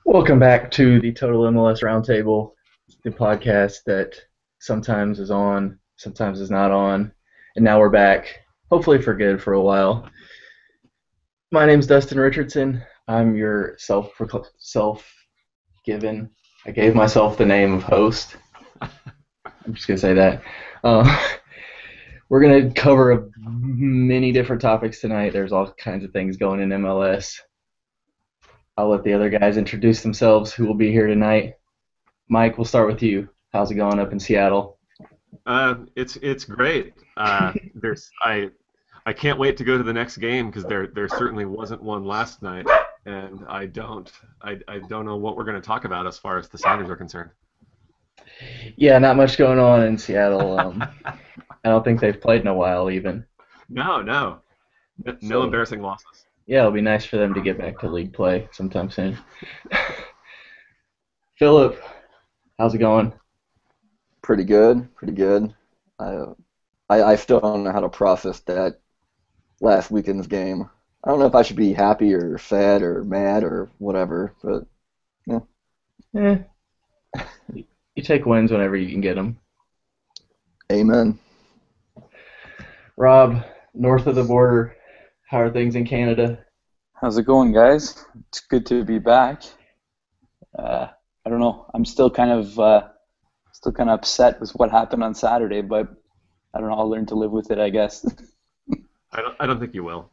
Welcome back to the Total-MLS Roundtable, the podcast that sometimes is on, sometimes is not on, and now we're back, hopefully for good for a while. My name's Dustin Richardson. I'm your self-given. I gave myself the name of host. I'm just gonna say that. Uh, we're gonna cover many different topics tonight. There's all kinds of things going in MLS. I'll let the other guys introduce themselves who will be here tonight. Mike, we'll start with you. How's it going up in Seattle? It's great. I can't wait to go to the next game because there certainly wasn't one last night, and I don't know what we're going to talk about as far as the Sounders are concerned. Yeah, not much going on in Seattle. I don't think they've played in a while even. No So embarrassing losses. yeah, it'll be nice for them to get back to league play sometime soon. Philip, how's it going? Pretty good, pretty good. I, I still don't know how to process that last weekend's game. I don't know if I should be happy or sad or mad or whatever, but yeah. Eh, you take wins whenever you can get them. Amen. Rob, north of the border, how are things in Canada? How's it going, guys? It's good to be back. I don't know. I'm still kind of upset with what happened on Saturday, but I don't know. I'll learn to live with it, I guess. I don't think you will.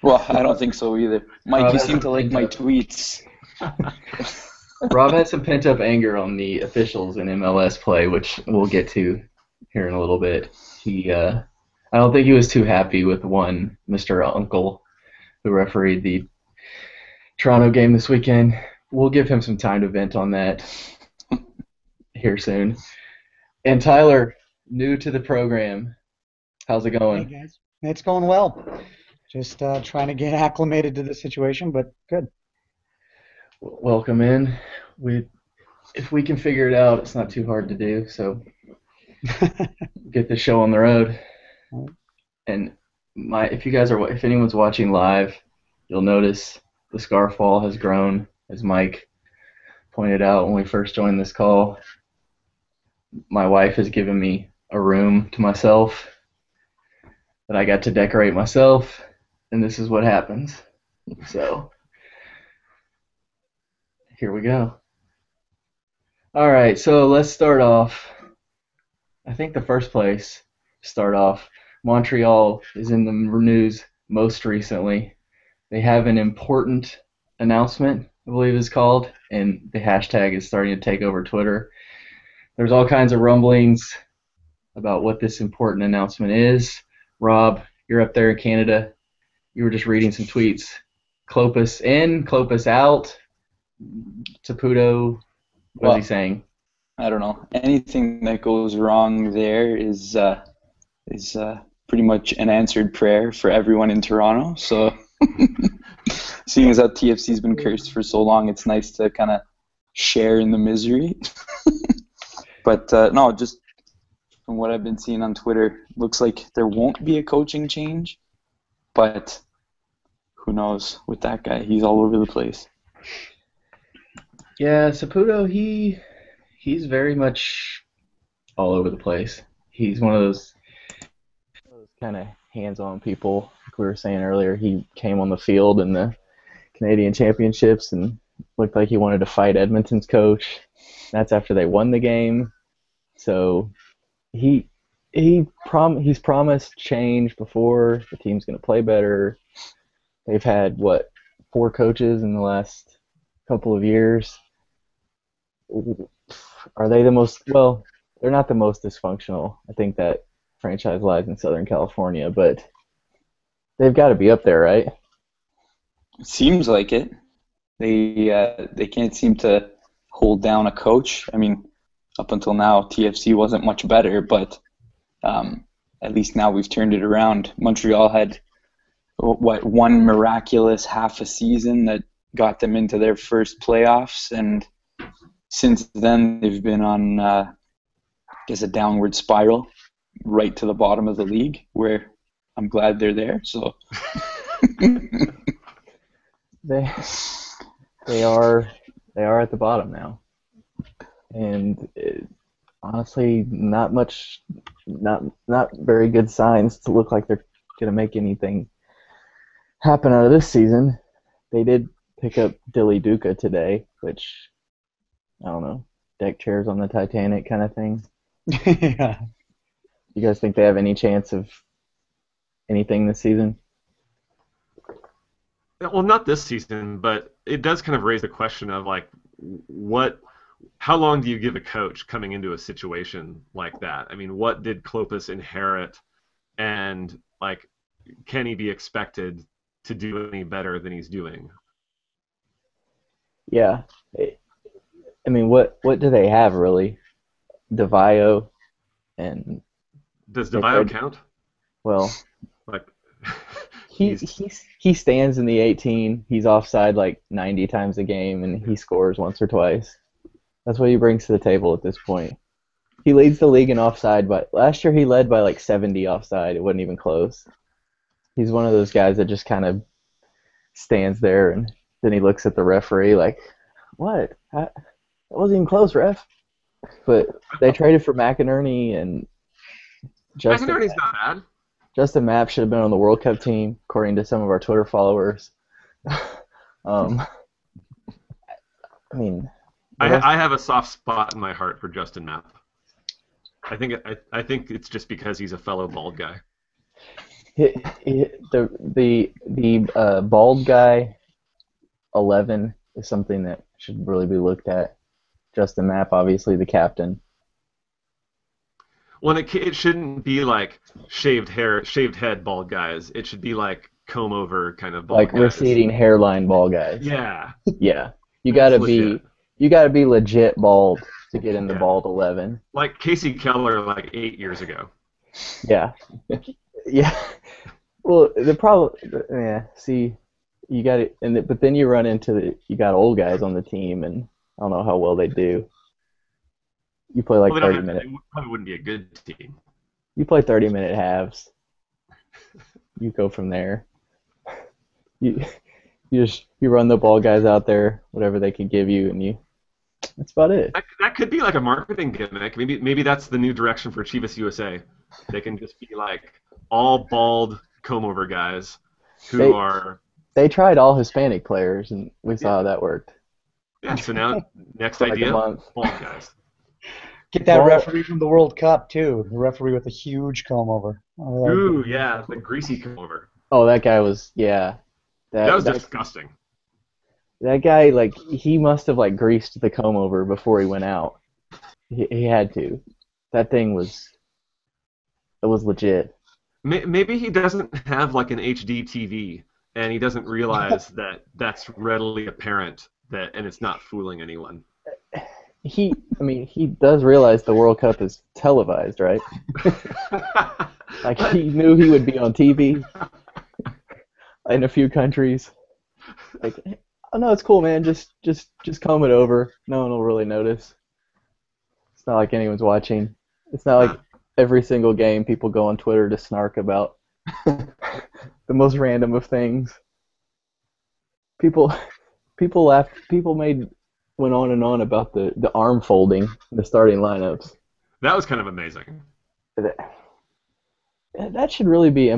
Well, I don't think so either. Mike, Rob you has seem some to like my pent up. tweets. Rob had some pent up anger on the officials in MLS play, which we'll get to here in a little bit. I don't think he was too happy with one Mr. Uncle who refereed the Toronto game this weekend. We'll give him some time to vent on that here soon. And Tyler, new to the program, how's it Hey going? guys, it's going well. Just trying to get acclimated to the situation, but good. Welcome in. We, if we can figure it out, it's not too hard to do. So get the show on the road. And if anyone's watching live, you'll notice the scarf wall has grown, as Mike pointed out when we first joined this call. My wife has given me a room to myself that I got to decorate myself, and this is what happens. So here we go. All right, so let's start off. I think the first place to start off, Montreal is in the news most recently. They have an important announcement, I believe it's called, and the hashtag is starting to take over Twitter. There's all kinds of rumblings about what this important announcement is. Rob, you're up there in Canada. You were just reading some tweets. Clopas in, Clopas out. Saputo, what's he Well, saying? I don't know. Anything that goes wrong there is pretty much an answered prayer for everyone in Toronto. So, seeing as how TFC's been cursed for so long, it's nice to kind of share in the misery. But no, just from what I've been seeing on Twitter, looks like there won't be a coaching change, but who knows with that guy? He's all over the place. Yeah, Saputo, he's very much all over the place. He's one of those kind of hands-on people. Like we were saying earlier, he came on the field in the Canadian Championships and looked like he wanted to fight Edmonton's coach. That's after they won the game. So he he's promised change before. The team's going to play better. They've had four coaches in the last couple of years. Are they the most? Well, they're not the most dysfunctional. I think that franchise lies in Southern California, but they've got to be up there, right? It seems like it. They can't seem to hold down a coach. I mean, up until now, TFC wasn't much better, but at least now we've turned it around. Montreal had one miraculous half a season that got them into their first playoffs, and since then they've been on, I guess, a downward spiral right to the bottom of the league, where I'm glad they're there. So They they are They are at the bottom now, and honestly, not very good signs to look like they're gonna make anything happen out of this season. They did pick up Dilly Duca today, which I don't know, deck chairs on the Titanic kind of thing. Yeah. You guys think they have any chance of anything this season? Well, not this season, but it does kind of raise the question of like, how long do you give a coach coming into a situation like that? I mean, what did Klopas inherit, and like, can he be expected to do any better than he's doing? Yeah. I mean, what do they have really? DeVio and Does they DeVio tried- count? well, Like, he stands in the 18. He's offside like 90 times a game, and he scores once or twice. That's what he brings to the table at this point. He leads the league in offside, but last year he led by like 70 offside. It wasn't even close. He's one of those guys that just kind of stands there, and then he looks at the referee like, "What? That wasn't even close, ref." But they traded for McInerney, and McInerney's not bad. Justin Mapp should have been on the World Cup team, according to some of our Twitter followers. I mean, I have a soft spot in my heart for Justin Mapp. I think it's just because he's a fellow bald guy. The bald guy 11 is something that should really be looked at. Justin Mapp, obviously the captain. Well, it shouldn't be like shaved head bald guys. It should be like comb over kind of bald Like guys. receding hairline bald guys. Yeah. Yeah. You That's gotta legit. be legit bald to get in the Yeah. bald 11. Like Casey Keller like 8 years ago. Yeah. Yeah. Well, the problem, yeah. See, you got it, but then you run into you got old guys on the team, and I don't know how well they do. You play like Well, they don't 30 have to, minute. it probably wouldn't be a good team. You play 30-minute halves. You go from there. You you run the ball guys out there, whatever they can give you, and that's about it. That could be like a marketing gimmick. Maybe that's the new direction for Chivas USA. They can just be like all bald comb over guys who are. They tried all Hispanic players, and we saw how that worked. Yeah. So now next For like a idea, month. bald guys. Get that Well- referee from the World Cup too. The referee with a huge comb over. Oh, that would Ooh, be- yeah, the greasy comb over. Oh, that guy was That was disgusting. That guy, like, he must have like greased the comb over before he went out. He had to. That thing was legit. Maybe he doesn't have like an HD TV, and he doesn't realize that that's readily apparent and it's not fooling anyone. He does realize the World Cup is televised, right? Like, he knew he would be on TV in a few countries. Like, oh no, it's cool, man. Just comb it over. No one will really notice. It's not like anyone's watching. It's not like every single game people go on Twitter to snark about the most random of things. People laughed. People went on and on about the arm folding in the starting lineups. That was kind of amazing. That should really be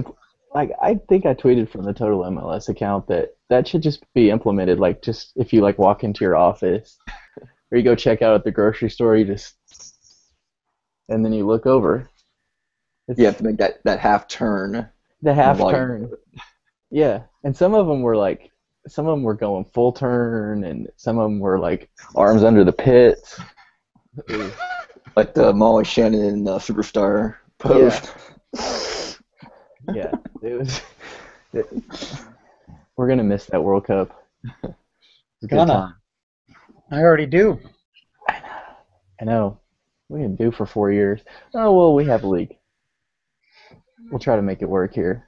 like, I think I tweeted from the Total-MLS account that should just be implemented. Like, just if you like walk into your office or you go check out at the grocery store, and then you look over. You have to make that half turn. The half Like- turn. Yeah, and some of them were going full turn, and some of them were like arms under the pits. Like the Molly Shannon Superstar pose. Yeah, we're gonna miss that World Cup. It's a good Gonna. time. I already do. I know. We can do for 4 years. Oh well, we have a league. We'll try to make it work here.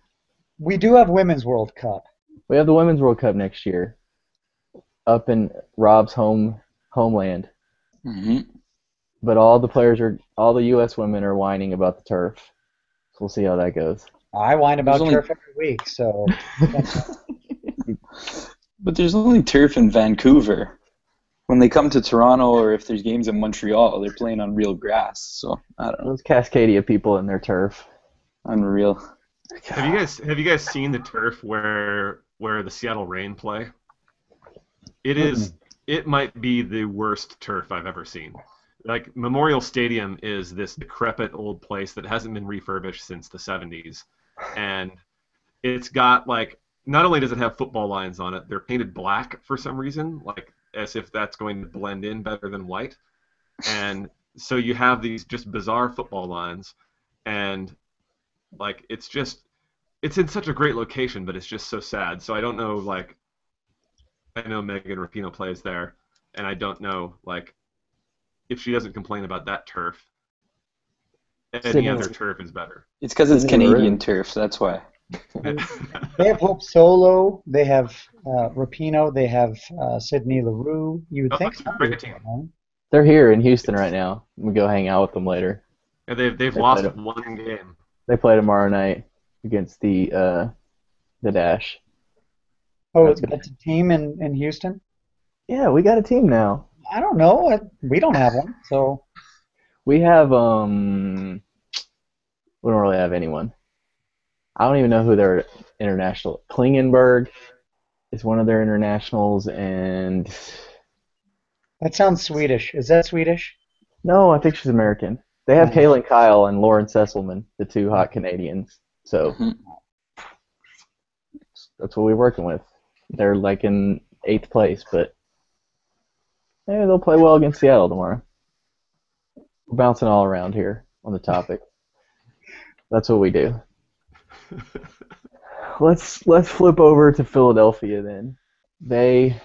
We do have Women's World Cup. We have the Women's World Cup next year, up in Rob's homeland. Hmm. But all the U.S. women are whining about the turf. So we'll see how that goes. I whine about There's only- turf every week, so But there's only turf in Vancouver. when they come to Toronto or if there's games in Montreal, they're playing on real grass. So I don't know. Those Cascadia people and their turf. Unreal. Have you guys seen the turf where the Seattle Reign play? It might be the worst turf I've ever seen. Like Memorial Stadium is this decrepit old place that hasn't been refurbished since the 70s, and it's got like not only does it have football lines on it, they're painted black for some reason, like as if that's going to blend in better than white, and so you have these just bizarre football lines, and like it's in such a great location, but it's just so sad. So I don't know, like, I know Megan Rapinoe plays there, and I don't know, like, if she doesn't complain about that turf, any other turf is better. It's because it's Canadian turf, so that's why. They have Hope Solo. They have Rapinoe. They have Sydney Leroux. You would think That's a great team. They're here in Houston right now. We go hang out with them later. And they've lost one game. They play tomorrow night against the Dash. Oh, it's a team in Houston? Yeah, we got a team now. I don't know. We don't have one, so. We have we don't really have anyone. I don't even know who their international. Klingenberg is one of their internationals, and That sounds Swedish. Is that Swedish? no, I think she's American. They have Kaylin Kyle and Lauren Sesselman, the two hot Canadians. So that's what we're working with. They're like in 8th place, but maybe they'll play well against Seattle tomorrow. We're bouncing all around here on the topic. That's what we do. Let's flip over to Philadelphia then. They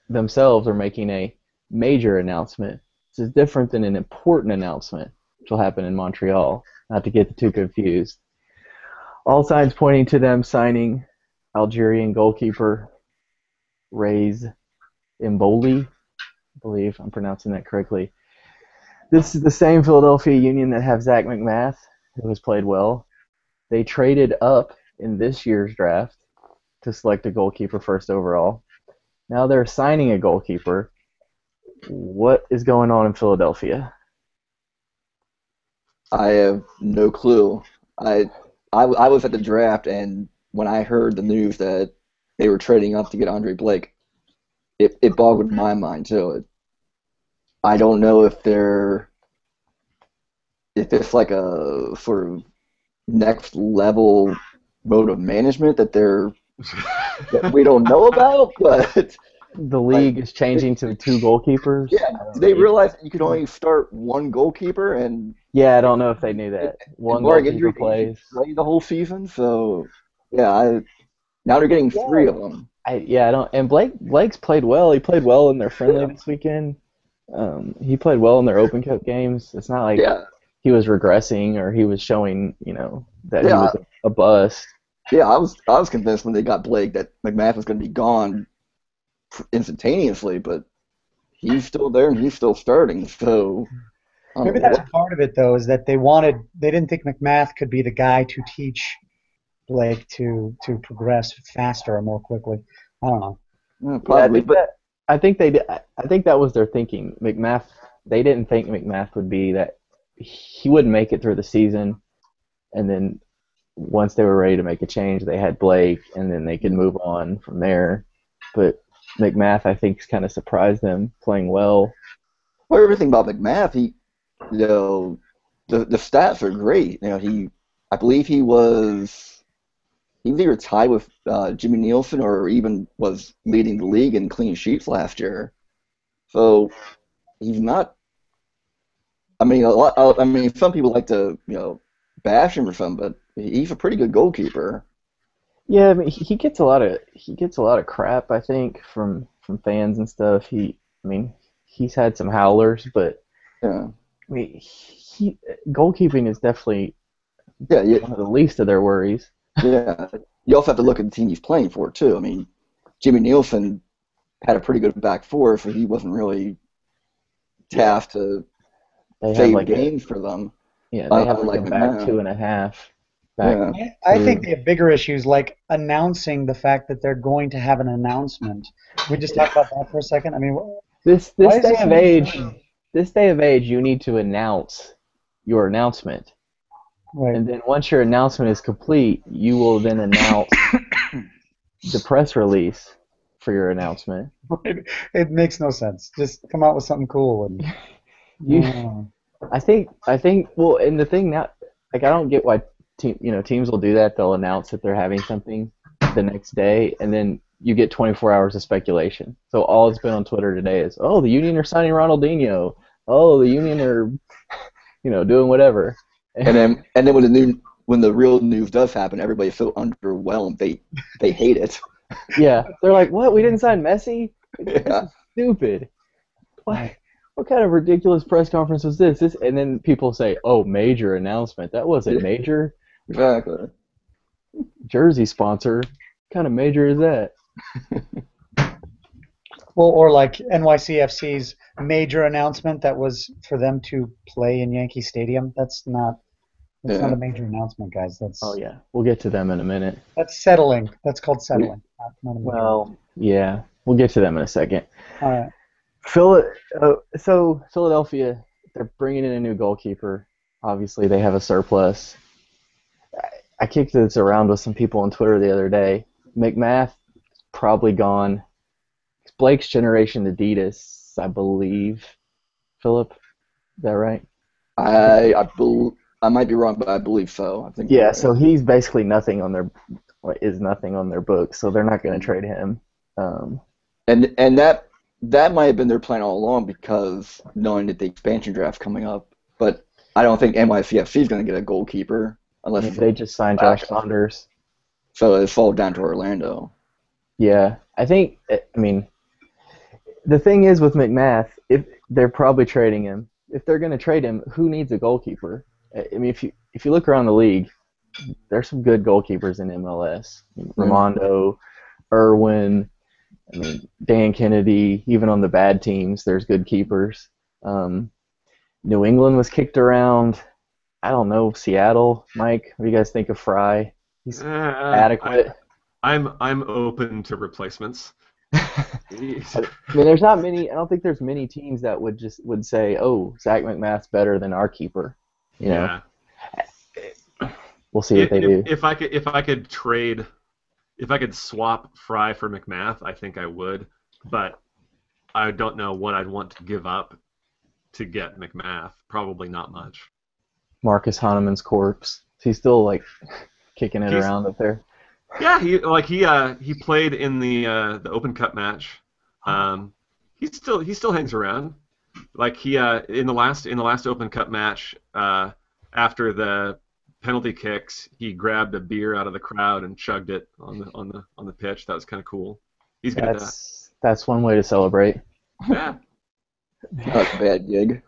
themselves are making a major announcement. This is different than an important announcement, which will happen in Montreal, not to get the two confused. All signs pointing to them signing Algerian goalkeeper Reyes Mboli. I believe I'm pronouncing that correctly. This is the same Philadelphia Union that have Zach McMath, who has played well. They traded up in this year's draft to select a goalkeeper first overall. Now they're signing a goalkeeper. What is going on in Philadelphia? I have no clue. I was at the draft, and when I heard the news that they were trading up to get Andre Blake, it boggled my mind too. I don't know if it's like a sort of next level mode of management that we don't know about, but The league is changing to 2 goalkeepers. yeah, did they realize that you could only start one goalkeeper and Yeah, I don't know if they knew that. One barring goalkeeper injury plays. play the whole season? So yeah, now they're getting 3 of them. I don't. And Blake's played well. He played well in their friendly this weekend. He played well in their Open Cup games. It's not like he was regressing or he was showing, that he was a bust. Yeah, I was convinced when they got Blake that McMath was going to be gone instantaneously, but he's still there and he's still starting. So Maybe that's a part of it, though, is that they didn't think McMath could be the guy to teach Blake to progress faster or more quickly. I don't know. probably, I think they did. I think that was their thinking. McMath. They didn't think McMath would be that. He wouldn't make it through the season, and then once they were ready to make a change, they had Blake, and then they could move on from there. But McMath, I think, kind of surprised them, playing well. Well, everything about McMath, the stats are great. I believe he was either tied with Jimmy Nielsen or even was leading the league in clean sheets last year. So he's not. I mean, some people like to bash him or something, but he's a pretty good goalkeeper. Yeah, I mean, he gets a lot of crap, I think, from fans and stuff. He's had some howlers, but Yeah. I mean, goalkeeping is definitely Yeah. one of the least of their worries. Yeah. You also have to look at the team he's playing for too. I mean, Jimmy Nielsen had a pretty good back four, so he wasn't really tasked to save games for them. Yeah, they have like a back McMath. 2.5. I think they have bigger issues like announcing the fact that they're going to have an announcement. Can we just talk about that for a second? I mean, This Why this is day this of even age, funny? this day of age, you need to announce your announcement, Right. and then once your announcement is complete, you will then announce the press release for your announcement. It makes no sense. Just come out with something cool and You, no. I think. Well, and the thing now, like I don't get why teams will do that. They'll announce that they're having something the next day, and then you get 24 hours of speculation. So all it's been on Twitter today is, oh, the Union are signing Ronaldinho. Oh, the Union are, doing whatever. And then when the real news does happen, everybody feels underwhelmed. They hate it. Yeah, they're like, what? We didn't sign Messi? This Yeah, is stupid. What kind of ridiculous press conference was this? And then people say, oh, major announcement. That wasn't major. exactly. Jersey sponsor. What kind of major is that? Well, or like NYCFC's major announcement that was for them to play in Yankee Stadium. That's not Yeah. a major announcement, guys. Oh, yeah. We'll get to them in a minute. That's settling. That's called settling. Not a major Well, yeah. We'll get to them in a second. All right. So Philadelphia, they're bringing in a new goalkeeper. Obviously, they have a surplus. I kicked this around with some people on Twitter the other day. McMath probably gone. It's Blake's generation Adidas, I believe. Philip, is that right? I might be wrong, but I believe so. I think. Yeah. So he's basically nothing on their books. So they're not going to trade him. And that might have been their plan all along because knowing that the expansion draft coming up, but I don't think NYCFC is going to get a goalkeeper unless They just signed Josh Saunders. So it falls down to Orlando. Yeah, I mean, the thing is with McMath, if they're probably trading him. If they're going to trade him, who needs a goalkeeper? I mean, if you look around the league, there's some good goalkeepers in MLS. Ramondo, Irwin, I mean, Dan Kennedy. Even on the bad teams, there's good keepers. New England was kicked around. I don't know, Seattle. Mike, what do you guys think of Fry? He's adequate. I'm open to replacements. I mean, there's not many. I don't think there's many teams that would say, "Oh, Zach McMath's better than our keeper." Yeah. We'll see what they do. If I could swap Fry for McMath, I think I would, but I don't know what I'd want to give up to get McMath. Probably not much. Marcus Hahnemann's corpse. He's still like kicking it around up there. Yeah, he played in the Open Cup match. He still hangs around. Like he in the last Open Cup match, after the penalty kicks, he grabbed a beer out of the crowd and chugged it on the pitch. That was kind of cool. He's good at that. That's one way to celebrate. Yeah. Not a bad gig.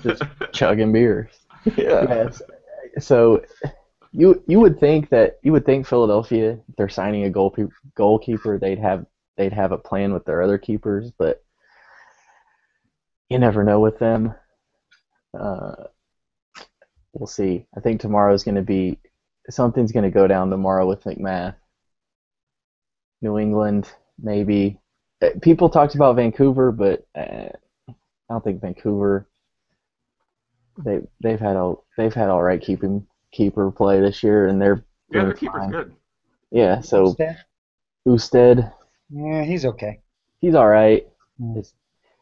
Just chugging beers. Yeah. Yes. So you would think Philadelphia, if they're signing a goalkeeper, they'd have a plan with their other keepers, but you never know with them. We'll see. I think something's going to go down tomorrow with McMath. New England, maybe. People talked about Vancouver, but I don't think Vancouver. They've had all right keeper play this year, and their keeper's fine. good. Yeah, so Usted. Yeah, he's okay. He's all right. Mm.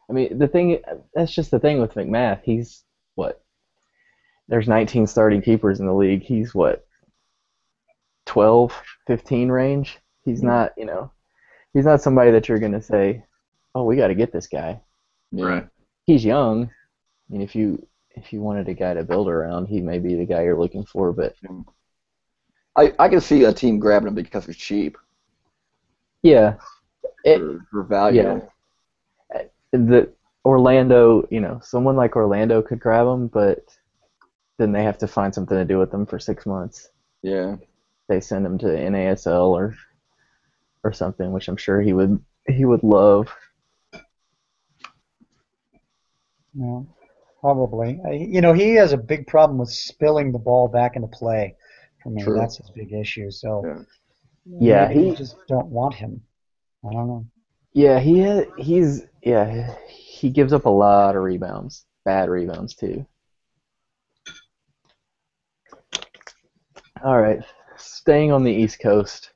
I mean, that's just the thing with McMath. He's what? There's 19 starting keepers in the league. He's what? 12, 15 range. He's not, he's not somebody that you're going to say, "Oh, we got to get this guy." Yeah. Right. He's young. I mean, if you wanted a guy to build around, he may be the guy you're looking for, but I can see a team grabbing him because he's cheap. Yeah. For value. Yeah. The Orlando, someone like Orlando could grab him, but then they have to find something to do with them for 6 months. Yeah. They send him to NASL or something, which I'm sure he would love. Yeah, probably. He has a big problem with spilling the ball back into play. For me, True. that's his big issue. So Yeah, maybe you just don't want him. I don't know. Yeah, he's he gives up a lot of rebounds, bad rebounds too. All right, staying on the East Coast,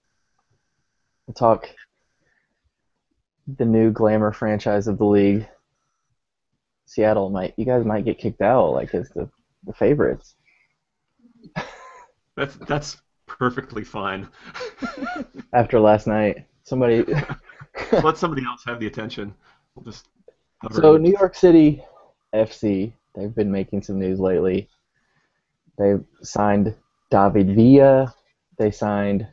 we'll talk the new glamour franchise of the league. Seattle you guys might get kicked out like as the favorites. That's perfectly fine. After last night, somebody. Let somebody else have the attention. We'll just cover So it. New York City FC, they've been making some news lately. They signed David Villa. They signed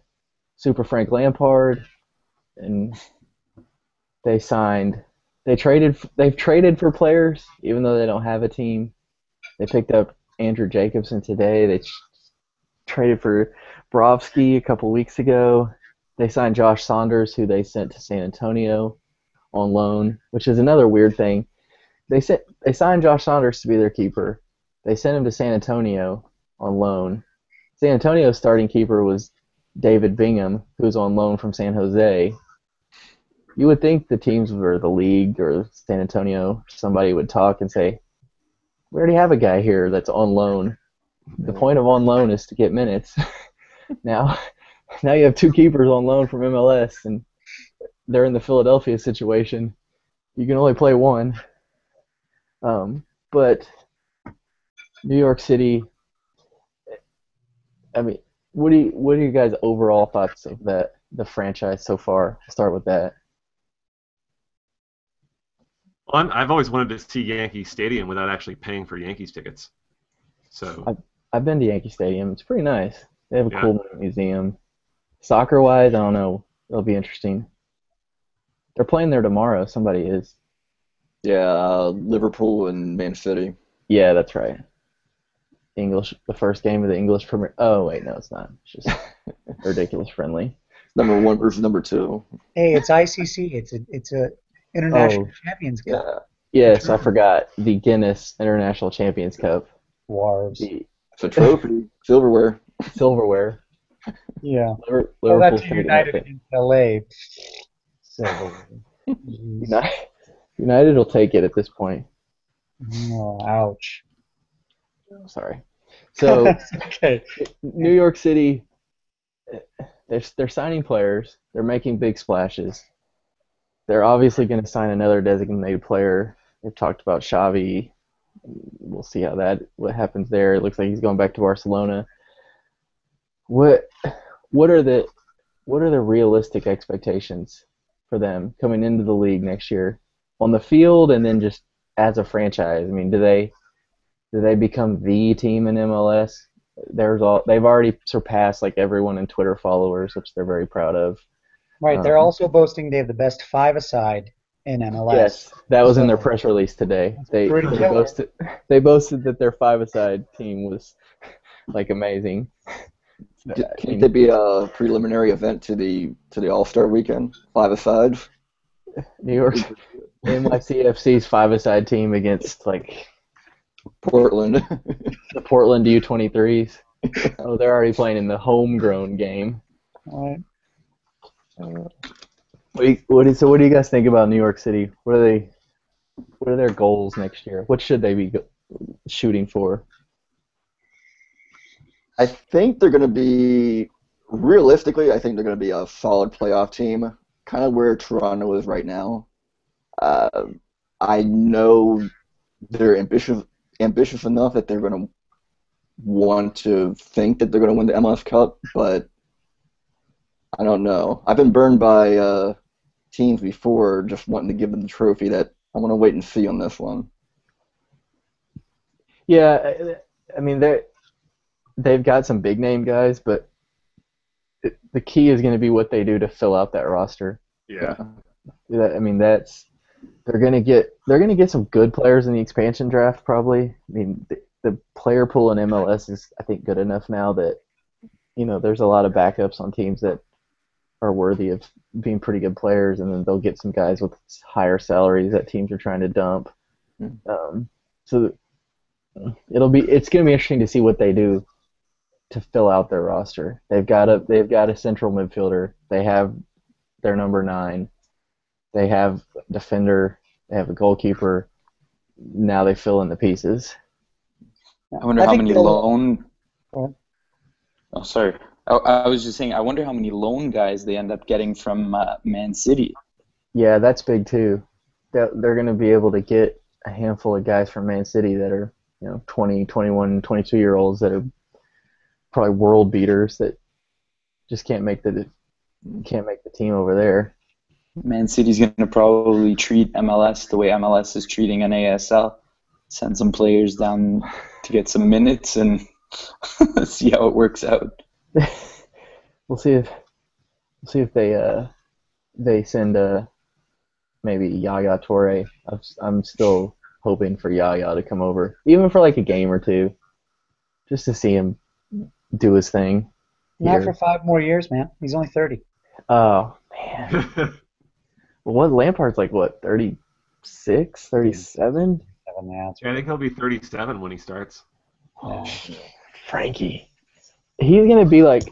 Super Frank Lampard, and they've traded for players even though they don't have a team. They picked up Andrew Jacobson today. They traded for Brovsky a couple weeks ago. They signed Josh Saunders, who they sent to San Antonio on loan, which is another weird thing. They signed Josh Saunders to be their keeper. They sent him to San Antonio on loan. San Antonio's starting keeper was David Bingham, who's on loan from San Jose. You would think the teams or the league or San Antonio, somebody would talk and say, we already have a guy here that's on loan. The point of on loan is to get minutes. Now you have two keepers on loan from MLS, and they're in the Philadelphia situation. You can only play one. But New York City, I mean, what are you guys' overall thoughts of the franchise so far? I'll start with that. Well, I've always wanted to see Yankee Stadium without actually paying for Yankees tickets. So I've been to Yankee Stadium. It's pretty nice. They have a cool museum. Soccer-wise, I don't know. It'll be interesting. They're playing there tomorrow. Somebody is. Yeah, Liverpool and Man City. Yeah, that's right. The first game of the English Premier. Oh wait, no, it's not. It's just ridiculous friendly. Number 1 versus number 2. Hey, it's ICC. It's a International Champions Cup. Yeah. Yes, I forgot the Guinness International Champions Cup. Wars. It's a trophy. Silverware. Silverware. Yeah. Liverpool's that's taking United that in LA. Silverware. Jeez. United will take it at this point. Oh, ouch. Sorry. So Okay. New York City, they're signing players. They're making big splashes. They're obviously going to sign another designated player. They've talked about Xavi. We'll see what happens there. It looks like he's going back to Barcelona. What are the realistic expectations for them coming into the league next year on the field and then just as a franchise? I mean, do they become the team in MLS? They've already surpassed like everyone in Twitter followers, which they're very proud of. Right. They're also boasting they have the best five-a-side in MLS. Yes, that was in their press release today. They boasted that their five-a-side team was like amazing. Can't there be a preliminary event to the All-Star weekend? 5-a-side? New York NYCFC's five-a-side team against like Portland. the Portland U23s. Oh, they're already playing in the homegrown game. Right. What do you guys think about New York City? What are their goals next year? What should they be shooting for? I think they're going to be, realistically, I think they're going to be a solid playoff team, kind of where Toronto is right now. I know they're ambitious enough that they're going to want to think that they're going to win the MLS Cup, but I don't know. I've been burned by teams before just wanting to give them the trophy that I want to wait and see on this one. Yeah, I mean they've got some big name guys, but the key is going to be what they do to fill out that roster. Yeah. I mean they're going to get some good players in the expansion draft probably. I mean the player pool in MLS is I think good enough now that there's a lot of backups on teams that are worthy of being pretty good players, and then they'll get some guys with higher salaries that teams are trying to dump. So it's going to be interesting to see what they do to fill out their roster. They've got a central midfielder. They have their number 9. They have defender They have a goalkeeper. Now they fill in the pieces. I wonder I how think many they'll. loan. Go ahead. Oh, sorry. I was just saying. I wonder how many loan guys they end up getting from Man City. Yeah, that's big too. They're going to be able to get a handful of guys from Man City that are 20, 21, 22-year olds that are probably world beaters that just can't make the team over there. Man City's going to probably treat MLS the way MLS is treating NASL. Send some players down to get some minutes and see how it works out. We'll see if they send maybe Yaya Toure. I'm still hoping for Yaya to come over, even for like a game or two, just to see him do his thing Not for here. 5 more years, man. He's only 30. Oh man, what Lampard's like? What 36, 37? Yeah, that's Yeah, I think he'll be 37 when he starts. Oh, Frankie, he's gonna be like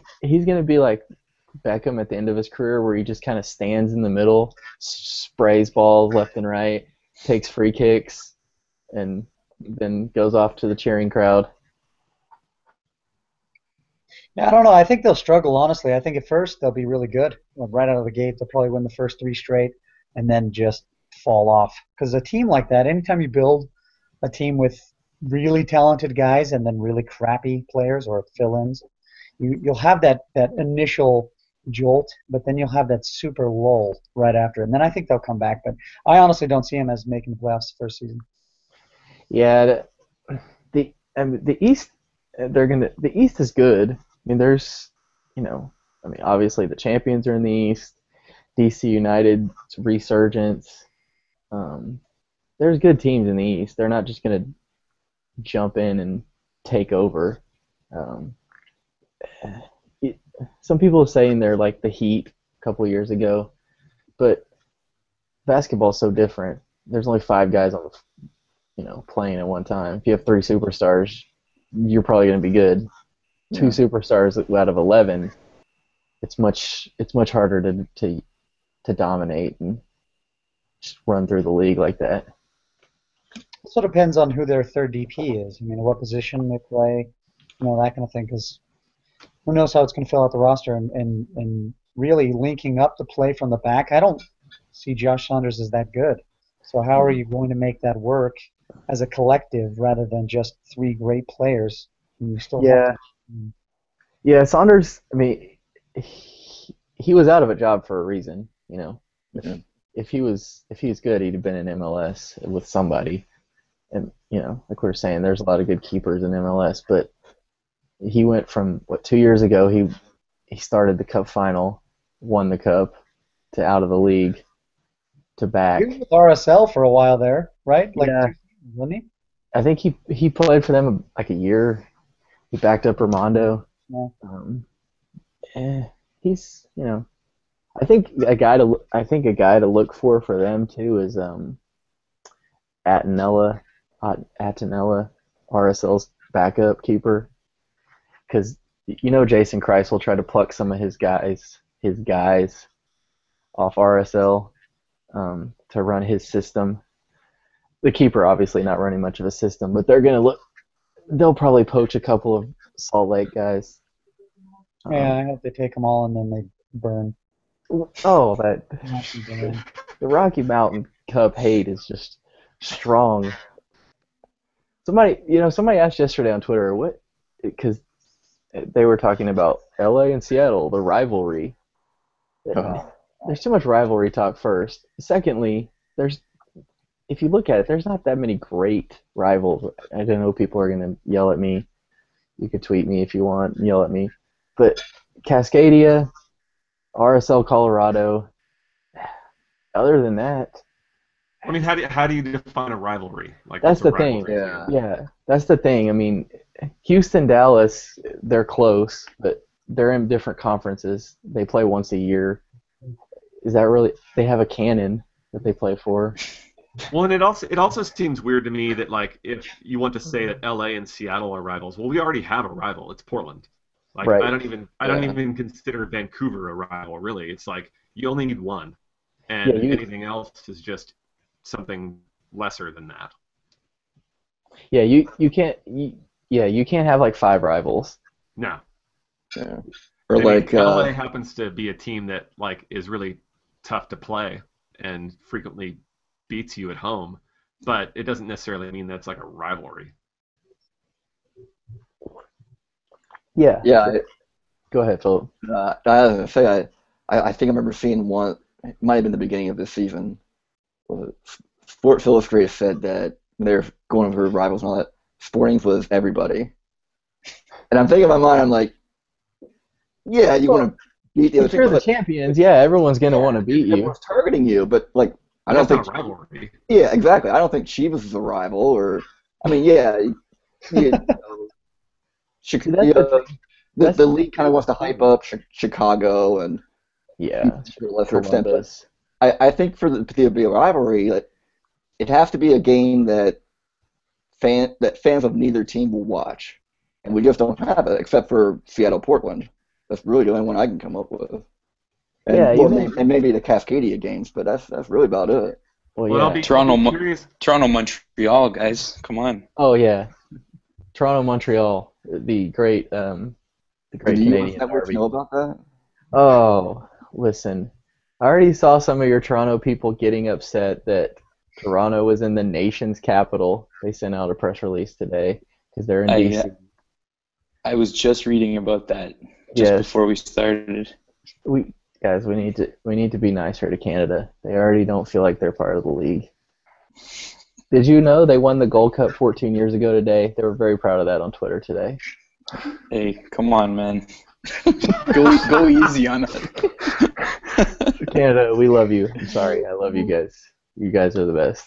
Beckham at the end of his career, where he just kind of stands in the middle, sprays balls left and right, takes free kicks, and then goes off to the cheering crowd. Yeah, I don't know. I think they'll struggle, honestly. I think at first they'll be really good. Well, right out of the gate, they'll probably win the first 3 straight and then just fall off. Because a team like that, anytime you build a team with really talented guys and then really crappy players or fill-ins, you'll have that initial jolt, but then you'll have that super lull right after. And then I think they'll come back. But I honestly don't see them as making the playoffs the first season. Yeah, the East, the East is good. I mean, obviously the champions are in the East. DC United's resurgence. Um, there's good teams in the East. They're not just gonna jump in and take over. Um, it, some people are saying they're like the Heat a couple years ago, but basketball's so different. There's only 5 guys on playing at one time. If you have 3 superstars, you're probably going to be good. Two Yeah. superstars out of 11, it's much harder to dominate and just run through the league like that. Also depends on who their third DP is. I mean, what position they play, that kind of thing. Because who knows how it's going to fill out the roster and really linking up the play from the back. I don't see Josh Saunders as that good. So how are you going to make that work as a collective rather than just 3 great players? And you still have Yeah, to. yeah. Saunders. I mean, he was out of a job for a reason. If Yeah. if he was good, he'd have been in MLS with somebody. And like we were saying, there's a lot of good keepers in MLS, but he went from 2 years ago. He started the Cup final, won the Cup, to out of the league, to He was back. with RSL for a while there, right? Like Yeah, 2 seasons, wasn't he? I think he played for them like a year. He backed up Ramondo. Yeah. Um, he's I think a guy to look for them too is Atenella, Atenella, RSL's backup keeper, because Jason Kreis will try to pluck some of his guys off RSL to run his system. The keeper obviously not running much of a system, but they'll probably poach a couple of Salt Lake guys. Yeah, I hope they take them all and then they burn. Oh, that Not too bad. the Rocky Mountain Cup hate is just strong. Somebody asked yesterday on Twitter because they were talking about LA and Seattle, the rivalry. Oh. There's too much rivalry talk first. Secondly, if you look at it, there's not that many great rivals. I don't know, people are going to yell at me. You could tweet me if you want and yell at me. But Cascadia, RSL Colorado, other than that, I mean, how do you define a rivalry? Like, that's what's a the thing. rivalry to you? Yeah. Yeah, that's the thing. I mean, Houston, Dallas, they're close, but they're in different conferences. They play once a year. Is that really? They have a cannon that they play for. Well, and it also seems weird to me that, like, if you want to say that LA and Seattle are rivals, well, we already have a rival. It's Portland. Like, Right. I don't even consider Vancouver a rival, really. It's like you only need one, Yeah, and anything else is just something lesser than that. Yeah, you can't. You can't have like 5 rivals. No. Yeah. Or I mean, like LA happens to be a team that like is really tough to play and frequently beats you at home, but it doesn't necessarily mean that's like a rivalry. Yeah. yeah. Go ahead, Philip. I was gonna say I think I remember seeing one. It might have been the beginning of this season. Sports Illustrated said that when they're going over rivals and all that, Sporting's was everybody. And I'm thinking in my mind, I'm like, yeah, you want to beat the other If you're team, the but champions, yeah, everyone's gonna want to beat you. everyone's targeting you. But like, I don't That's think. not a rivalry. Yeah, exactly. I don't think Chivas is a rival, or I mean, yeah, See, that's the thing. That's the the league thing kind of wants to hype up Chicago and Yeah, to a lesser extent, but Columbus. I think for the to be a rivalry, like, it has to be a game that fans of neither team will watch, and we just don't have it except for Seattle Portland. That's really the only one I can come up with. And Yeah, well, even and maybe the Cascadia games, but that's really about it. well, Well, yeah. I'll be curious. Toronto, Montreal, guys, come on. Oh yeah, Toronto, Montreal, the great Do the U.S. Canadian networks derby. know about that? Oh, listen, I already saw some of your Toronto people getting upset that Toronto was in the nation's capital. They sent out a press release today because they're in I DC. I was just reading about that just Yes, before we started. we guys, we need to be nicer to Canada. They already don't feel like they're part of the league. Did you know they won the Gold Cup 14 years ago today? They were very proud of that on Twitter today. Hey, come on, man. Go easy on it. Canada, we love you. I'm sorry. I love you guys. You guys are the best.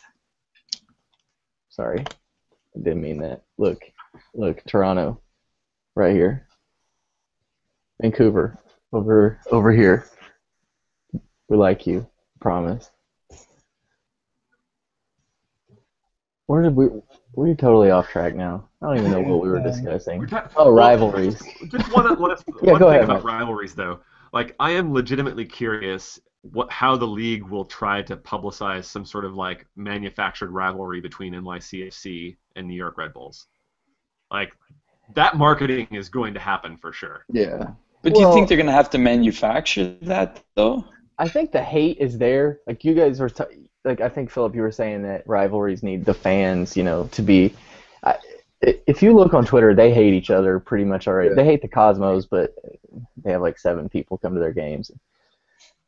Sorry. I didn't mean that. Look, Toronto, right here. Vancouver, over here. We like you. Promise. We're totally off track now. I don't even know what we were discussing. Oh, rivalries. Just one Yeah, go thing ahead, about Mike. rivalries, though. Like, I am legitimately curious how the league will try to publicize some sort of like manufactured rivalry between NYCFC and New York Red Bulls. Like, that marketing is going to happen for sure. Yeah. But do you Well- think they're going to have to manufacture that, though? I think the hate is there. Like you guys were, like I think Philip, you were saying that rivalries need the fans, to be. If you look on Twitter, they hate each other pretty much already. Yeah. They hate the Cosmos, but they have like 7 people come to their games.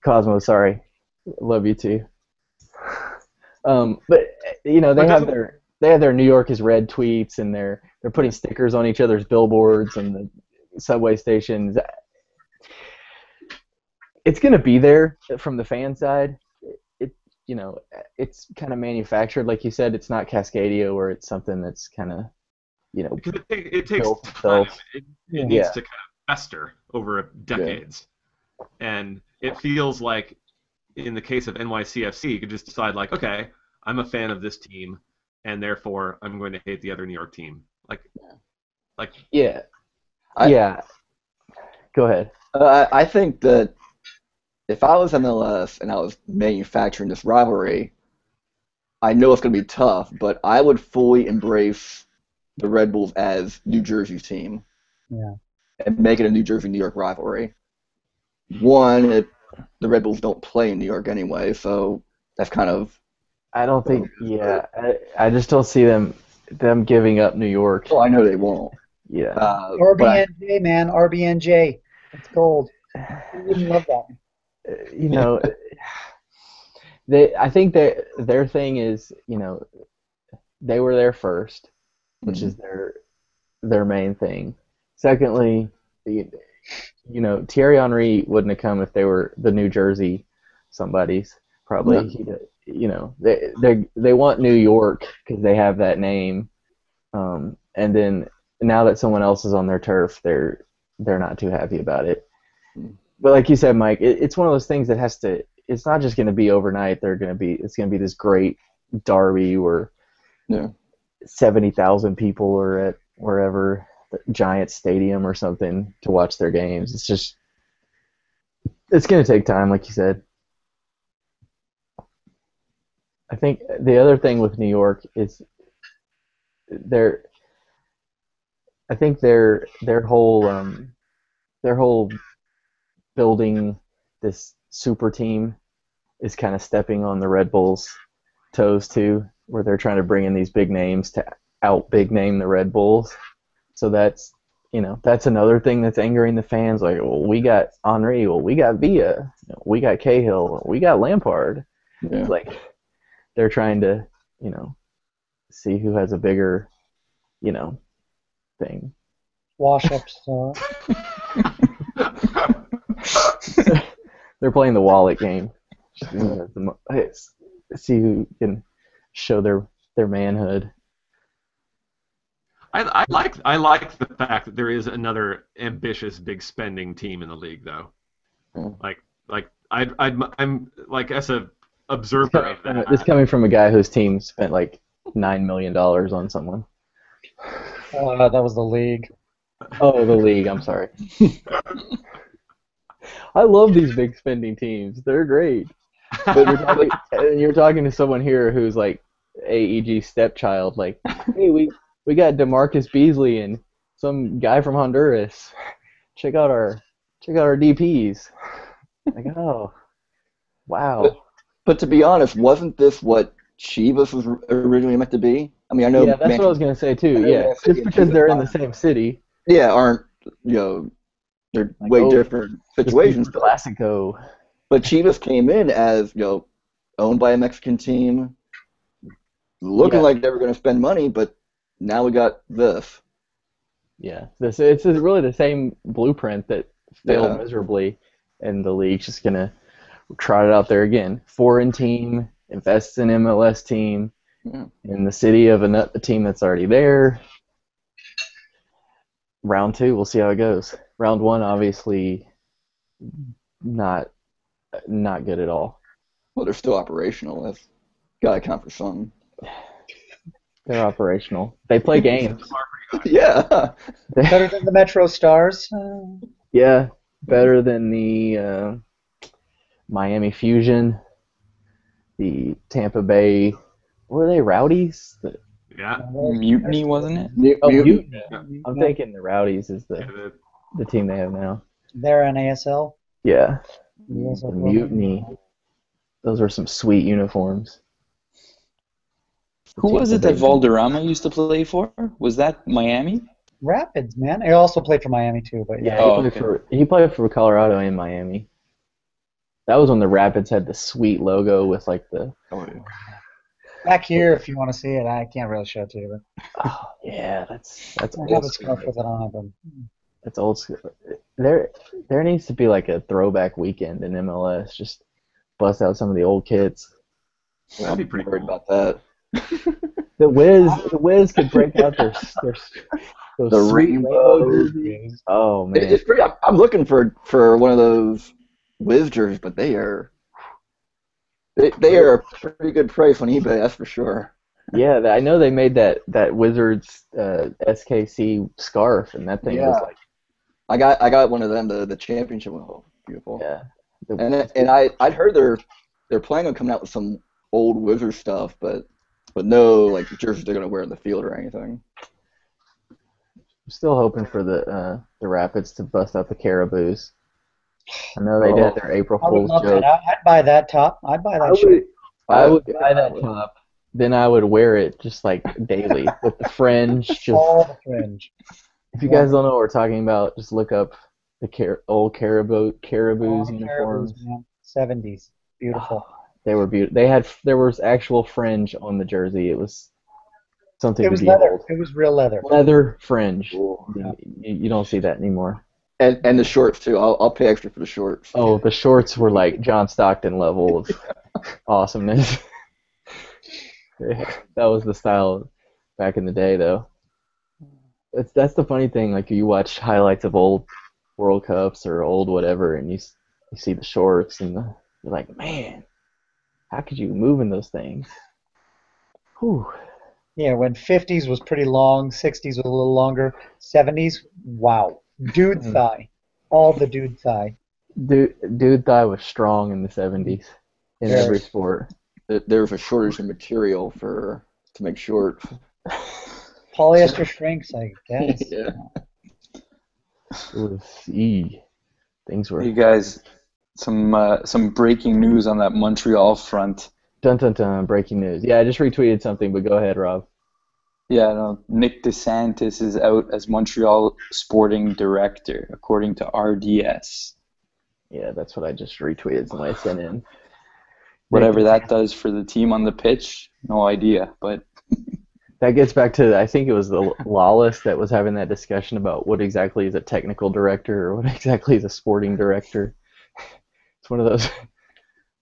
Cosmos, sorry, love you too. But they have their New York is red tweets, and they're putting stickers on each other's billboards and the subway stations. It's going to be there from the fan side. It's kind of manufactured, like you said. It's not Cascadia, where it's something that's kind of, Because it takes built time. itself. It Yeah. needs to kind of fester over decades. And it feels like, in the case of NYCFC, you could just decide, like, okay, I'm a fan of this team, and therefore I'm going to hate the other New York team. Yeah. I- Yeah. Go ahead. I think that if I was MLS and I was manufacturing this rivalry, I know it's going to be tough, but I would fully embrace the Red Bulls as New Jersey's team. Yeah. And make it a New Jersey-New York rivalry. One, the Red Bulls don't play in New York anyway, so that's kind of. I don't think. Yeah. I just don't see them giving up New York. Oh, I know they won't. Yeah. RBNJ, man, RBNJ. It's gold. Who wouldn't love that? I think that their thing is, they were there first, which is their main thing. Secondly, Thierry Henry wouldn't have come if they were the New Jersey somebody's. Probably, they want New York because they have that name, and then now that someone else is on their turf, they're not too happy about it. But like you said, Mike, it's one of those things that has to. It's not just going to be overnight. It's going to be this great derby where 70,000 people are at wherever the Giant Stadium or something to watch their games. It's going to take time, like you said. I think the other thing with New York is their I think their whole building this super team is kind of stepping on the Red Bulls' toes too, where they're trying to bring in these big names to out big name the Red Bulls. So that's another thing that's angering the fans. Like, well, we got Henry, well, we got Villa, we got Cahill, we got Lampard. Yeah. It's like they're trying to, see who has a bigger, thing. Wash ups. They're playing the wallet game. See who can show their manhood. I like the fact that there is another ambitious big spending team in the league, though. I'm like as a observer of that. This coming from a guy whose team spent like $9 million on someone. That was the league. Oh, the league. I'm sorry. I love these big spending teams. They're great. But you're talking to someone here who's like AEG stepchild. Like, hey, we got DeMarcus Beasley and some guy from Honduras. Check out our DPs. Like, oh, wow. But to be honest, wasn't this what Chivas was originally meant to be? I mean, I know. Yeah, that's what I was gonna say too. Yeah, just because they're in the same city. Yeah, they're like, way different situations. Classico. But Chivas came in as owned by a Mexican team, looking like they were going to spend money, but now we got this. Yeah, it's really the same blueprint that failed miserably, and the league's just gonna trot it out there again. Foreign team invests in MLS team in the city of a team that's already there. Round 2, we'll see how it goes. Round 1, obviously, not good at all. Well, they're still operational. That's gotta count for something. They're operational. They play games. Yeah. Better than the Metro Stars. Yeah, better than the Miami Fusion, the Tampa Bay. Were they Rowdies? Yeah. Mutiny, wasn't it? Mutiny. Yeah. I'm thinking the Rowdies is the team they have now. They're an ASL. Yeah. Yes, The Mutiny. Those are some sweet uniforms. Who was it that Valderrama used to play for? Was that Miami? Rapids, man. He also played for Miami too, but yeah. He played for Colorado and Miami. That was when the Rapids had the sweet logo with like the. Oh, yeah. Back here, if you want to see it, I can't really show it to you. But Oh yeah, that's I old have a school. scarf with it on it. But That's old school. There needs to be like a throwback weekend in MLS. Just bust out some of the old kids. That'd be pretty worried cool. about that. The Wiz could break out those The sweet rainbow jerseys. Oh man, It's pretty. I'm looking for one of those Wiz jerseys, but they are a pretty good price on eBay. That's for sure. yeah. I know they made that Wizards SKC scarf, and that thing was like I got one of them. The championship one. Oh, beautiful. yeah. And I'd heard they're planning on coming out with some old Wizard stuff, but no like jerseys they're gonna wear in the field or anything. I'm still hoping for the Rapids to bust out the Caribous. I know they did their April I would Fool's love joke. that. I'd buy that top. I'd buy that shirt. I would buy that top. Then I would wear it just like daily with the fringe. Just, All the fringe. if you guys don't know what we're talking about, just look up the old Caribous All the uniforms. Caribous, man. 70s. Beautiful. They were beautiful. There was actual fringe on the jersey. It was something It to was behold. leather. It was real leather. Leather fringe. Yeah. You don't see that anymore. And the shorts too. I'll pay extra for the shorts. Oh, the shorts were like John Stockton level of awesomeness. That was the style back in the day, though. That's the funny thing. Like you watch highlights of old World Cups or old whatever, and you see the shorts, and you're like, man, how could you move in those things? Whew. Yeah, when 50s was pretty long, 60s was a little longer, 70s, wow. Dude thigh. All the dude thigh. Dude thigh was strong in the 70s in Very. every sport. there was a shortage of material to make shorts. Polyester shrinks, I guess. Yeah. Let's see. Things were Hey guys, some breaking news on that Montreal front. dun dun dun. Breaking news. Yeah, I just retweeted something, but go ahead, Rob. Yeah, no, Nick DeSantis is out as Montreal sporting director, according to RDS. Yeah, that's what I just retweeted. Somebody sent in. Whatever that does for the team on the pitch, no idea. But That gets back to, I think it was the Lawless that was having that discussion about what exactly is a technical director or what exactly is a sporting director. It's one of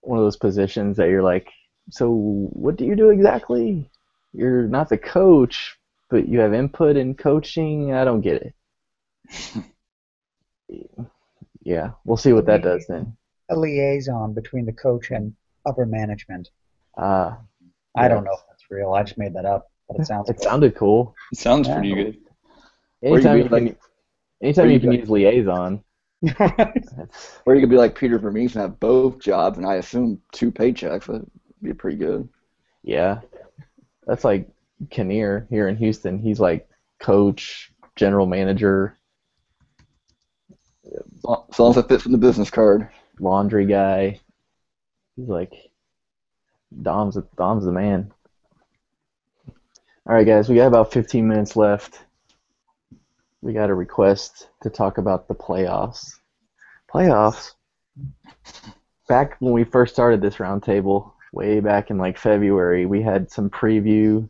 those positions that you're like, so what do you do exactly? You're not the coach, but you have input in coaching. I don't get it. Yeah, we'll see what that does then. A liaison between the coach and upper management. I I don't know if that's real. I just made that up, but it sounds It cool. sounded cool. it sounds Yeah. pretty good. Anytime you you could can use liaison. That's, Or you could be like Peter Vermees and have both jobs, and I assume 2 paychecks. That'd be pretty good. yeah, that's like Kinnear here in Houston. He's like coach, general manager, As long as it fits in the business card. laundry guy. He's like Dom's the man. All right, guys, we got about 15 minutes left. We got a request to talk about the playoffs. Playoffs. Back when we first started this roundtable, way back in like February, we had some preview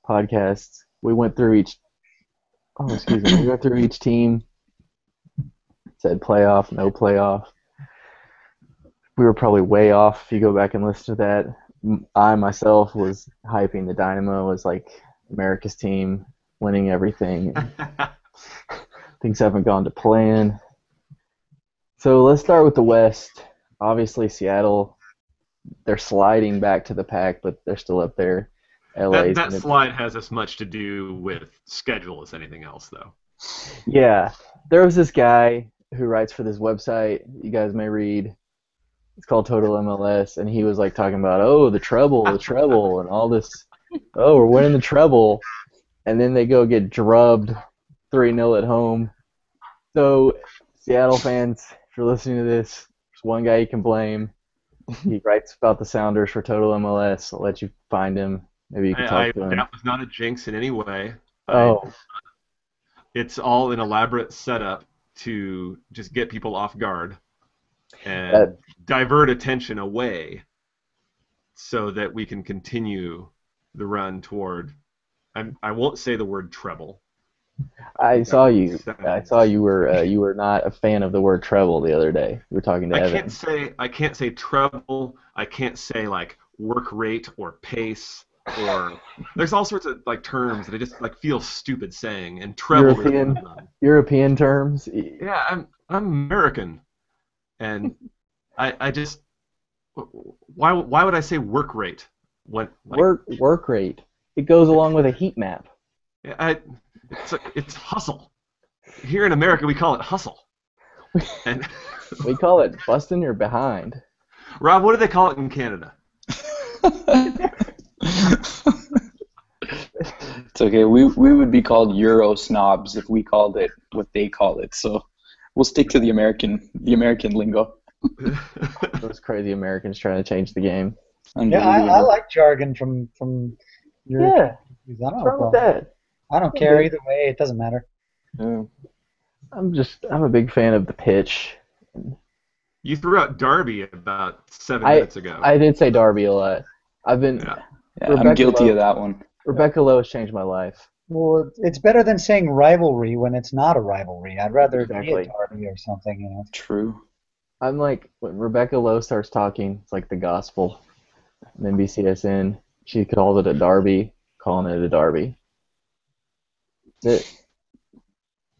podcasts. We went through each. Oh, excuse me. We went through each team. Said playoff, no playoff. We were probably way off if you go back and listen to that. I myself was hyping the Dynamo as like America's team, winning everything. Things haven't gone to plan. So let's start with the West. Obviously, Seattle, they're sliding back to the pack, but they're still up there. LA. That slide has as much to do with schedule as anything else, though. Yeah. There was this guy who writes for this website you guys may read. It's called Total-MLS, and he was like talking about, oh, the treble, and all this. Oh, we're winning the treble. And then they go get drubbed 3-0 at home. So, Seattle fans, if you're listening to this, there's one guy you can blame. He writes about the Sounders for Total-MLS. I'll let you find him. Maybe you can talk to him. That was not a jinx in any way. Oh, It's all an elaborate setup to just get people off guard and divert attention away so that we can continue the run toward, I won't say the word treble. I saw you were not a fan of the word treble the other day. We were talking to Evan. I can't say treble. I can't say like work rate or pace or there's all sorts of like terms that I just like feel stupid saying, and treble is one of them. European terms. Yeah, I'm American, and I just why would I say work rate? What like, work rate? It goes along with a heat map. It's hustle. Here in America, we call it hustle. And we call it busting your behind. Rob, what do they call it in Canada? It's okay. We would be called Euro snobs if we called it what they call it. So we'll stick to the American lingo. Those crazy Americans trying to change the game. Yeah, I like jargon from Europe. Yeah. What's wrong with that? I don't care either way. It doesn't matter. Yeah. I'm a big fan of the pitch. You threw out Darby about 7 minutes ago. I did say Darby a lot. I've been. Yeah, I'm guilty of that one. Rebecca Lowe has changed my life. Well, it's better than saying rivalry when it's not a rivalry. I'd rather be Exactly. a derby or something, you know. True. I'm like, when Rebecca Lowe starts talking, it's like the gospel. And NBCSN, she calls it a derby, calling it a derby. That's it.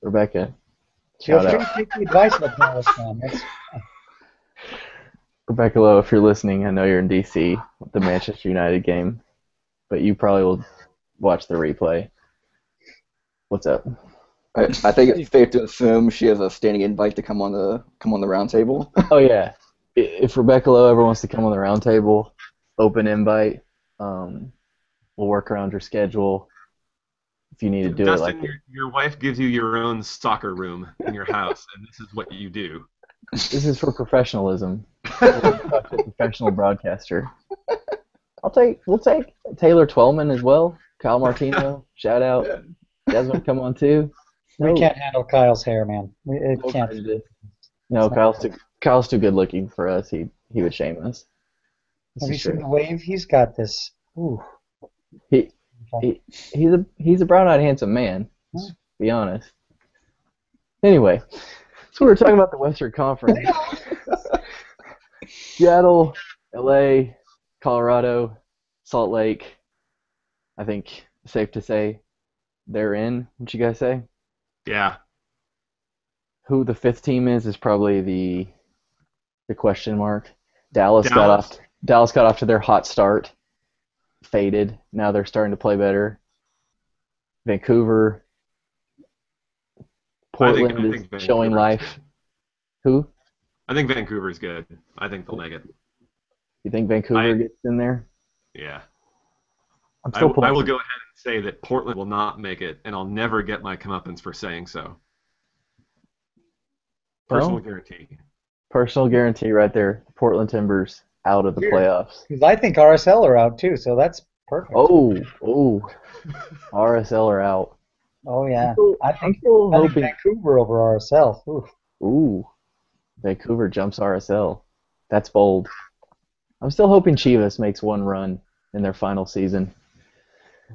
Rebecca, Feel shout free out. to take the advice of a Dallas fan. Rebecca Lowe, if you're listening, I know you're in DC with the Manchester United game, but you probably will watch the replay. What's up? I think it's safe to assume she has a standing invite to come on the round table. Oh yeah, if Rebecca Lowe ever wants to come on the round table, open invite. We'll work around your schedule if you need to do it like Dustin, your wife gives you your own soccer room in your house, and this is what you do. this is for professionalism. We'll talk to a professional broadcaster. We'll take Taylor Twellman as well. Kyle Martino, shout out. You guys want to come on too? We can't handle Kyle's hair, man. It No can't. prejudice. No, Kyle's too good looking for us. He would shame us. Have you seen the wave? He's got this. Ooh. He's a brown-eyed handsome man. Let's be honest. Anyway, so we were talking about the Western Conference. Seattle, LA, Colorado, Salt Lake. I think safe to say they're in. What you guys say? Yeah. Who the fifth team is probably the question mark. Dallas got off to their hot start. Faded. Now they're starting to play better. Vancouver, Portland is showing life. Who? I think Vancouver's good. I think they'll make it. You think Vancouver gets in there? Yeah. I will go ahead and say that Portland will not make it, and I'll never get my comeuppance for saying so. Personal guarantee. Personal guarantee right there. Portland Timbers out of the playoffs. Because I think RSL are out too, so that's perfect. Oh, RSL are out. Oh yeah, I think hoping Vancouver over RSL. Ooh, Vancouver jumps RSL. That's bold. I'm still hoping Chivas makes one run in their final season.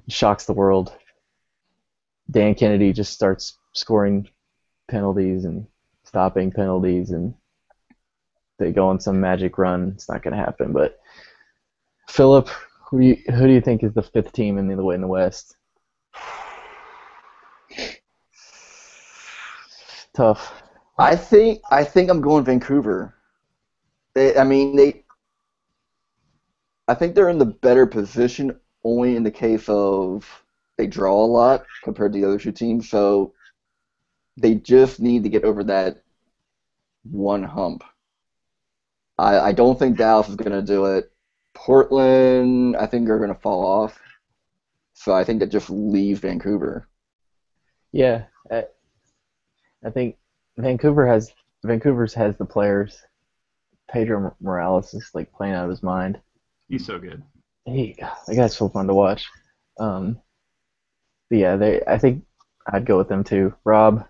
Shocks the world. Dan Kennedy just starts scoring penalties and stopping penalties, and they go on some magic run. It's not going to happen. But Philip, who do you think is the fifth team in the West? Tough. I think I'm going Vancouver. I think they're in the better position only in the case of they draw a lot compared to the other two teams. So they just need to get over that one hump. I don't think Dallas is going to do it. Portland, I think, are going to fall off. So I think that just leaves Vancouver. Yeah, I think Vancouver's has the players. Pedro Morales is like playing out of his mind. He's so good. That guy's so fun to watch. But yeah, I think I'd go with them too. Rob,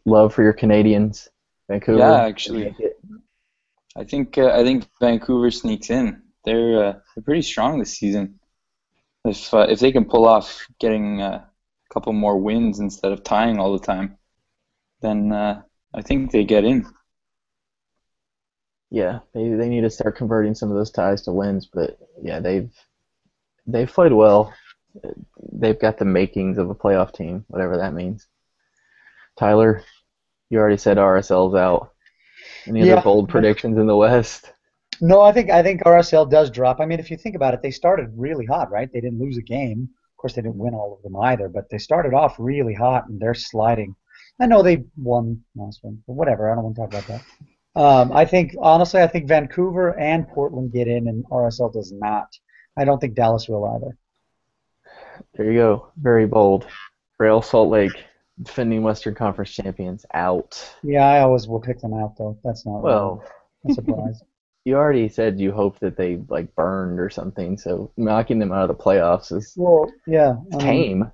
love for your Canadians, Vancouver. Yeah, actually, I think Vancouver sneaks in. They're pretty strong this season. If they can pull off getting a couple more wins instead of tying all the time, then I think they get in. Yeah, they need to start converting some of those ties to wins. But yeah, they've played well. They've got the makings of a playoff team, whatever that means. Tyler, you already said RSL's out. Any other bold predictions in the West? No, I think RSL does drop. I mean, if you think about it, they started really hot, right? They didn't lose a game. Of course, they didn't win all of them either, but they started off really hot, and they're sliding. I know they won last one, but whatever. I don't want to talk about that. I think Vancouver and Portland get in, and RSL does not. I don't think Dallas will either. There you go. Very bold. Real Salt Lake, defending Western Conference champions, out. Yeah, I always will pick them out, though. That's not really a surprise. You already said you hope that they burned or something, so knocking them out of the playoffs is tame.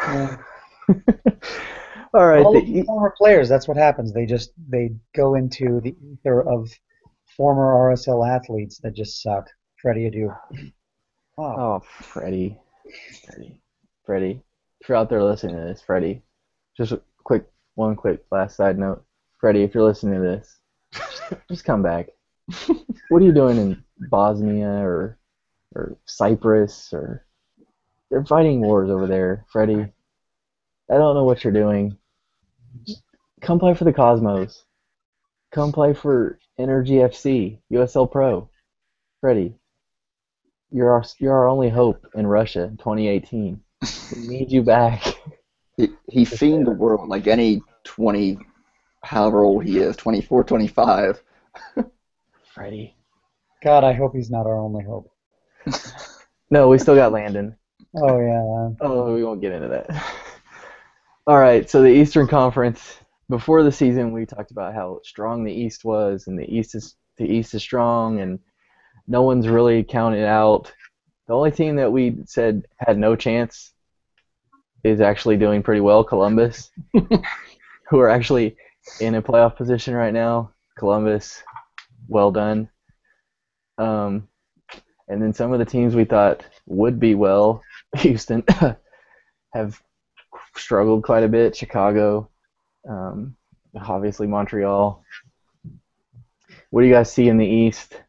Yeah. All right. All the former players, that's what happens. They go into the ether of former RSL athletes that just suck. Freddie adieu. Oh, Freddie. If you're out there listening to this, Freddie, just one quick last side note. Freddie, if you're listening to this, just come back. What are you doing in Bosnia or Cyprus or they're fighting wars over there, Freddie? I don't know what you're doing. Just come play for the Cosmos. Come play for Energy FC, USL Pro. Freddie, you're our only hope in Russia in 2018. We need you back. He's seen the world like any however old he is, 24, 25. Freddie. God, I hope he's not our only hope. No, we still got Landon. Oh yeah. Oh, we won't get into that. All right, so the Eastern Conference. Before the season, we talked about how strong the East was, and the East is strong, and no one's really counted out. The only team that we said had no chance is actually doing pretty well, Columbus, who are actually in a playoff position right now. Columbus, well done. Um, and then some of the teams we thought would be well, Houston, have struggled quite a bit. Chicago, obviously Montreal. What do you guys see in the East?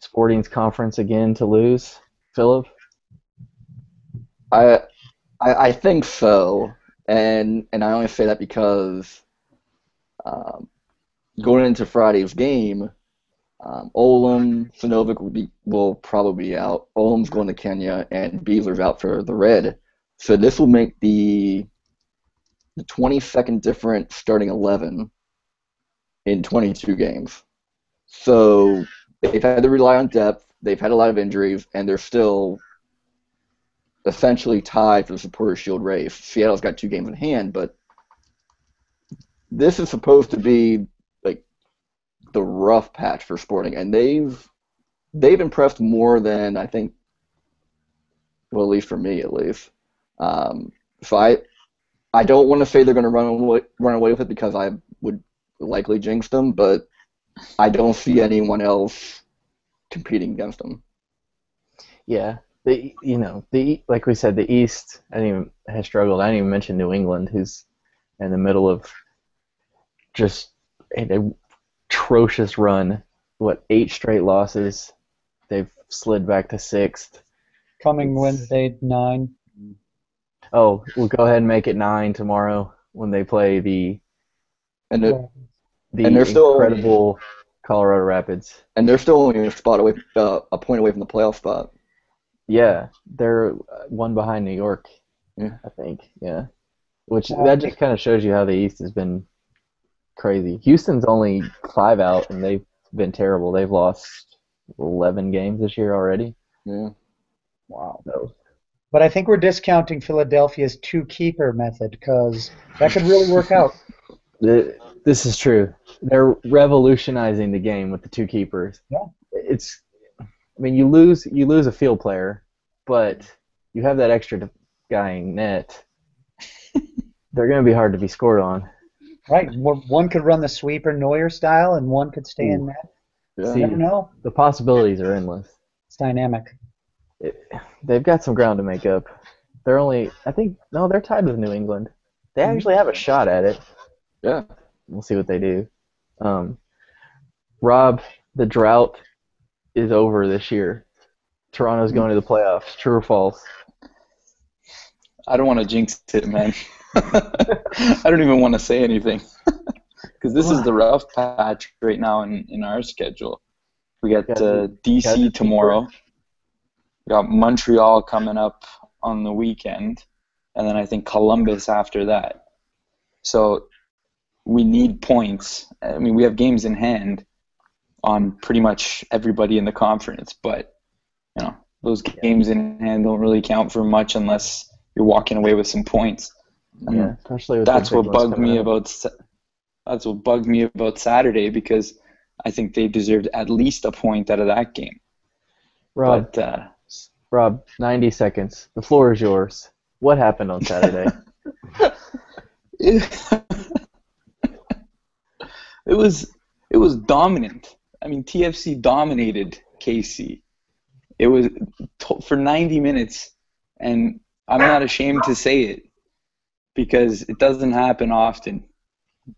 Sporting's conference again to lose, Philip? I think so, and I only say that because um, going into Friday's game, Olam, Sinovic will probably be out. Olam's going to Kenya, and Beasler's out for the Red. So this will make the 22nd different starting 11 in 22 games. So they've had to rely on depth. They've had a lot of injuries, and they're still essentially tied for the Supporter Shield race. Seattle's got 2 games in hand, but this is supposed to be like the rough patch for Sporting, and they've impressed more than I think. Well, at least for me, at least. So I don't want to say they're going to run away with it because I would likely jinx them, but I don't see anyone else competing against them. Yeah, like we said, the East has struggled. I didn't even mention New England, who's in the middle of just an atrocious run. 8 straight losses? They've slid back to 6th. Coming Wednesday 9. Oh, we'll go ahead and make it 9 tomorrow when they play the And they're, the and they're still incredible Colorado Rapids. and they're still only a point away from the playoff spot. Yeah, they're one behind New York, Yeah. I think. Yeah, which that just kind of shows you how the East has been crazy. Houston's only 5 out, and they've been terrible. They've lost 11 games this year already. Yeah. Wow. So But I think we're discounting Philadelphia's 2-keeper method because that could really work out. this is true. They're revolutionizing the game with the 2 keepers. Yeah. You lose a field player, but you have that extra guy in net. They're going to be hard to be scored on. Right. One could run the sweeper Neuer style, and one could stay in net. Yeah. See, You never know. the possibilities are endless. It's dynamic. They've got some ground to make up. They're tied with New England. They actually have a shot at it. Yeah. We'll see what they do. Rob, the drought is over this year. Toronto's going to the playoffs. True or false? I don't want to jinx it, man. I don't even want to say anything because this is the rough patch right now in our schedule. We got DC tomorrow. We got Montreal coming up on the weekend, and then I think Columbus after that. So we need points. I mean, we have games in hand on pretty much everybody in the conference, but those games in hand don't really count for much unless you're walking away with some points. Yeah, especially with that's the big what ones bugged me coming up. that's what bugged me about Saturday because I think they deserved at least a point out of that game. Rob, 90 seconds. The floor is yours. What happened on Saturday? It was dominant. I mean, TFC dominated KC. It was for 90 minutes, and I'm not ashamed to say it because it doesn't happen often.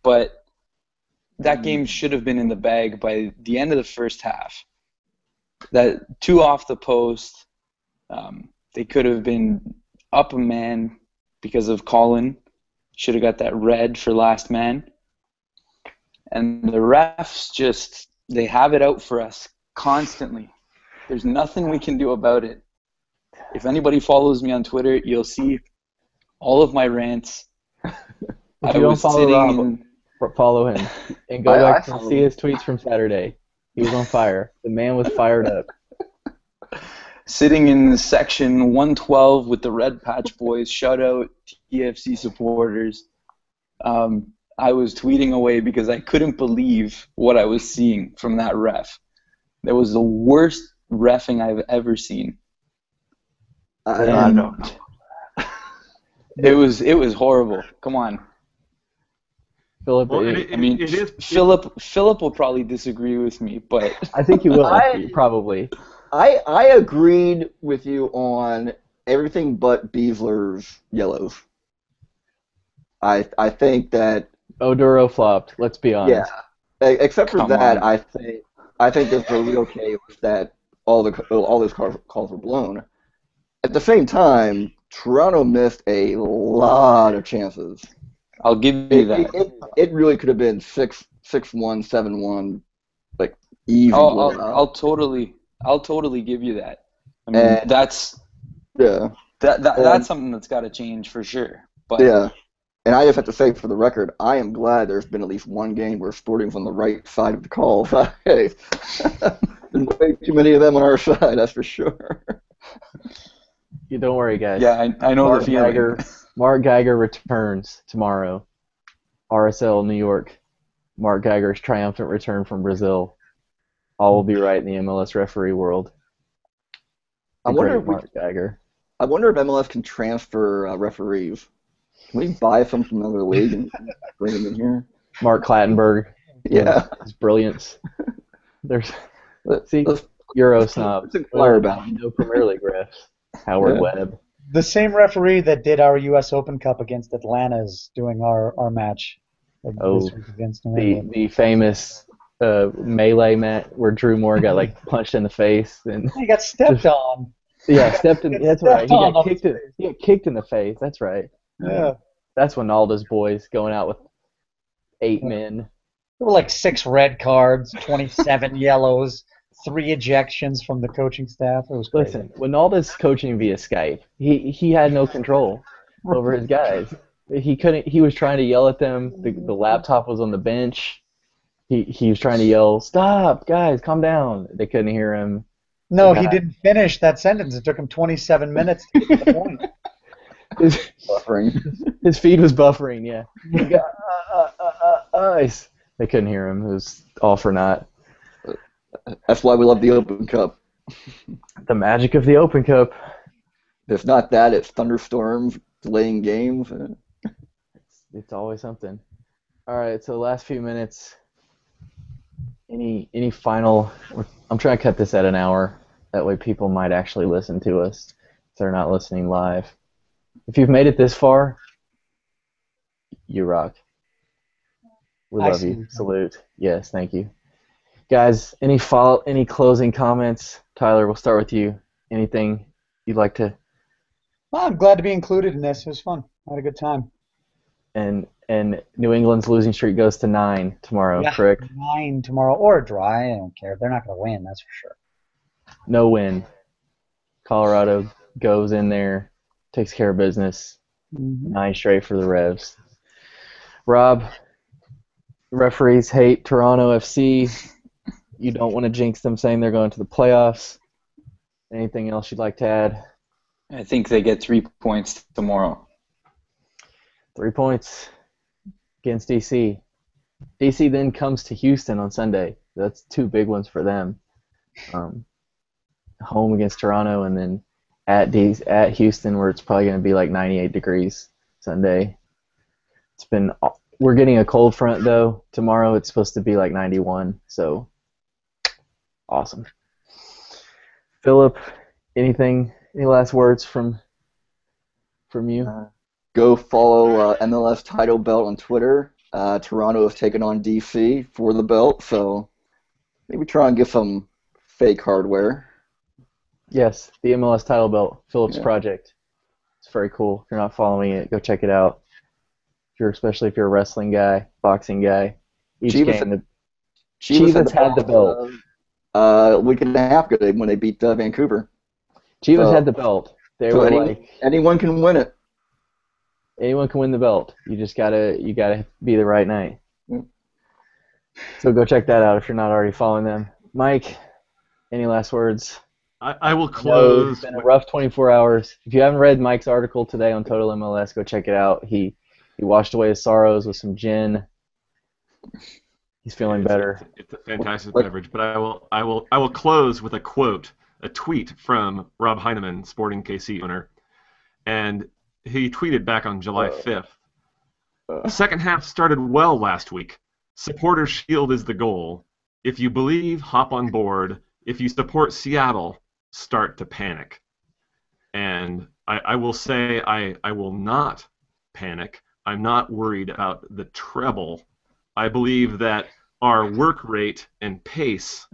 But that game should have been in the bag by the end of the first half. That 2 off the post, they could have been up a man because of Colin. Should have got that red for last man. And the refs they have it out for us constantly. There's nothing we can do about it. If anybody follows me on Twitter, you'll see all of my rants. If you don't follow Rob, follow him and go back and see his tweets from Saturday. He was on fire. The man was fired up. Sitting in section 112 with the Red Patch Boys. Shout out TFC supporters. I was tweeting away because I couldn't believe what I was seeing from that ref. That was the worst reffing I've ever seen. I don't know. It was horrible. Come on. Philip, Well, I mean, it is. Philip will probably disagree with me, but I think you will, I- probably. I agreed with you on everything but Beasler's yellows. I think that Oduro flopped. Let's be honest. except for Come that, on. I think there's a real case that all those calls were blown. At the same time, Toronto missed a lot of chances. I'll give you that. It really could have been 6-1, 7-1, like easy blowout. I'll totally give you that. I mean, And- that's something that's got to change for sure. But Yeah. And I just have to say, for the record, I am glad there's been at least one game where Sporting's on the right side of the call. Hey, there's way too many of them on our side, that's for sure. You don't worry, guys. yeah, I know the feeling. Mark Geiger returns tomorrow. RSL New York. Mark Geiger's triumphant return from Brazil. All will be right in the MLS referee world. I The wonder great if Mark Geiger. I wonder if MLS can transfer referees. Can we buy some from another league and bring them in here? Mark Clattenburg. Yeah. His brilliance. There's see Let's Euro snob. let's inquire about it. No Premier League refs. Howard Yeah. Webb. The same referee that did our U.S. Open Cup against Atlanta is doing our match this week against New The England. the famous melee match where Drew Moore got like punched in the face and He got stepped on. yeah, stepped in. Got That's right. He stepped on got his kicked in. face. He got kicked in the face. That's right. Yeah. That's Ronaldo's boys going out with 8 men. There were like 6 red cards, 27 yellows, 3 ejections from the coaching staff. It was crazy. Listen, Ronaldo's coaching via Skype. He had no control over his guys. He couldn't. He was trying to yell at them. The laptop was on the bench. He was trying to yell, "Stop, guys, calm down." They couldn't hear him. No, Yeah. he didn't finish that sentence. It took him 27 minutes to get to the point. His feed was buffering. Yeah. He got, ice. They couldn't hear him. It was all for naught. That's why we love the Open Cup. The magic of the Open Cup. If not that, it's thunderstorms, delaying games. It's always something. All right, so the last few minutes. Any final? I'm trying to cut this at an hour. That way, people might actually listen to us if they're not listening live. If you've made it this far, you rock. We I love see. you. Salute. Yes, thank you, guys. Any closing comments? Tyler, we'll start with you. Anything you'd like to? Well, I'm glad to be included in this. It was fun. I had a good time. And New England's losing streak goes to 9 tomorrow, Yeah, correct? 9 tomorrow or a draw. I don't care. They're not going to win, that's for sure. No win. Colorado goes in there, takes care of business. 9 straight for the Revs. Rob, referees hate Toronto FC. You don't want to jinx them saying they're going to the playoffs. Anything else you'd like to add? I think they get 3 points tomorrow. 3 points against DC. DC then comes to Houston on Sunday. That's 2 big ones for them. Home against Toronto and then at Houston where it's probably going to be like 98 degrees Sunday. We're getting a cold front though. Tomorrow it's supposed to be like 91. So awesome. Philip, any last words from you? Go follow MLS Title Belt on Twitter. Toronto has taken on DC for the belt, so maybe try and get some fake hardware. Yes, the MLS title belt, Philip's Yeah. project. It's very cool. If you're not following it, go check it out. Especially if you're a wrestling guy, boxing guy. Each Chivas- game, Chivas had the belt. A week and a half ago when they beat Vancouver. Chivas So- had the belt. They So were anyone, like, anyone can win it. anyone can win the belt. You just gotta be the right night. Mm. So go check that out if you're not already following them. Mike, any last words? I will I know it's close been a with rough 24 hours. If you haven't read Mike's article today on Total MLS, go check it out. He washed away his sorrows with some gin. He's feeling better. it's a fantastic What? beverage, but I will close with a quote, a tweet from Rob Heineman, Sporting KC owner, and he tweeted back on July Uh, 5th. uh, The second half started well last week. Supporter shield is the goal. If you believe, hop on board. If you support Seattle, start to panic. And I will say I will not panic. I'm not worried about the treble. I believe that our work rate and pace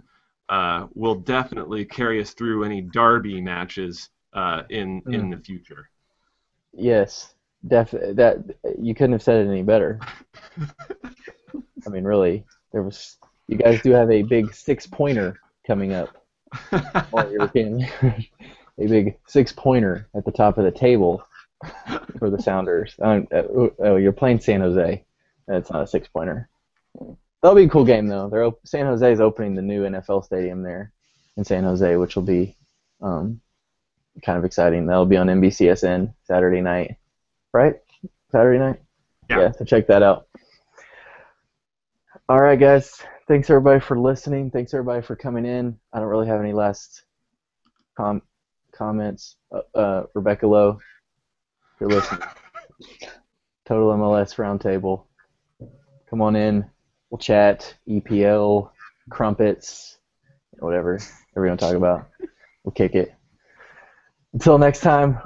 will definitely carry us through any derby matches in the future. Yes, that you couldn't have said it any better. I mean, really, you guys do have a big 6-pointer coming up. Well, you're looking a big 6-pointer at the top of the table for the Sounders. You're playing San Jose. That's not a 6-pointer. That'll be a cool game though. San Jose is opening the new NFL stadium there in San Jose, which will be um, kind of exciting. That'll be on NBCSN Saturday night, right? Saturday night. Yeah. So check that out. All right, guys. Thanks everybody for listening. Thanks everybody for coming in. I don't really have any last comments. Rebecca Lowe, if you're listening. Total MLS Roundtable. Come on in. We'll chat. EPL, crumpets, whatever we want to talk about. We'll kick it. Until next time,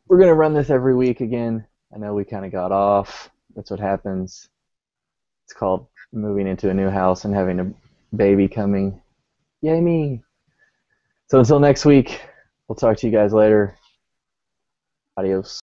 we're going to run this every week again. I know we kind of got off. That's what happens. It's called moving into a new house and having a baby coming. Yay me. So until next week, we'll talk to you guys later. Adios.